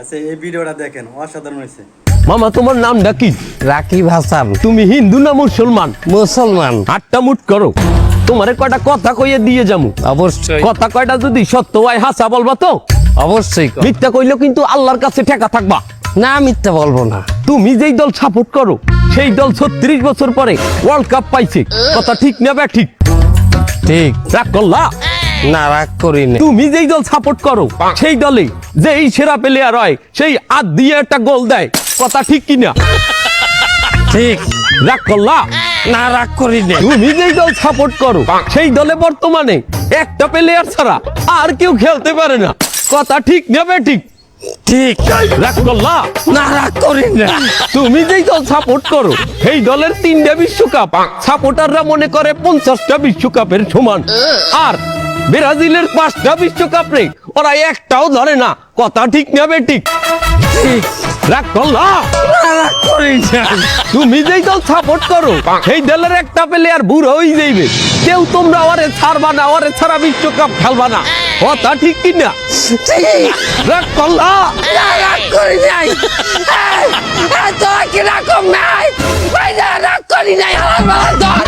আচ্ছা এই ভিডিওটা দেখেন, অসাধারণ হয়েছে। মামা তোমার নামটা কি? রাকিব হাসান। তুমি হিন্দু না মুসলমান? মুসলমান। আটটা মুট করো, তোমারে কয়টা কথা কইয়ে দিয়ে যামু। অবশ্যই কথা কয়টা যদি সত্য হয় হাসা বলবা তো? অবশ্যই। মিথ্যা কইলেও কিন্তু আল্লাহর কাছে ঠেকা থাকবা। না মিথ্যা বলবো না। তুমি যেই দল সাপোর্ট করো সেই দল 36 বছর পরে ওয়ার্ল্ড কাপ পাইছে, কথা ঠিক না বে ঠিক? ঠিক। রাগ করলা? না রাগ করি না। তুমি যেই দল সাপোর্ট করো সেই দলে যেই সেরা প্লেয়ার হয় সেই আদ দিয়ে একটা গোল দেয়, কথা ঠিক কিনা? ঠিক। রাগ করলা? না রাগ করি না। তুমি যেই দল সাপোর্ট করো সেই দলে বর্তমানে একটা প্লেয়ার ছাড়া আর কেউ খেলতে পারে না, কথা ঠিক না বে ঠিক? ঠিক। রাগ করলা? না রাগ করি না। তুমি যেই দল সাপোর্ট করো সেই দলের 3টা বিশ্বকাপ সাপোর্টাররা মনে করে 50টা বিশ্বকাপের সমান, আর ব্রাজিলের 5টা বিশ্বকাপ রে ওরা একটাও ধরে না, কথা ঠিক না বে ঠিক? ঠিক। রাগ করলা? না রাগ করি না। তুমি যেই দল সাপোর্ট করো সেই দলের একটা প্লেয়ার বুড়ো হয়ে যাইবে, কেউ তোমরা ওরে ছাড়বা না, ওরে ছাড়া বিশ্বকাপ খেলবা না, কথা ঠিক কিনা? ঠিক। রাগ করলা? না রাগ করি নাই। তোরা কি রকম নাই? রাগ করি নাই। আমার বাবা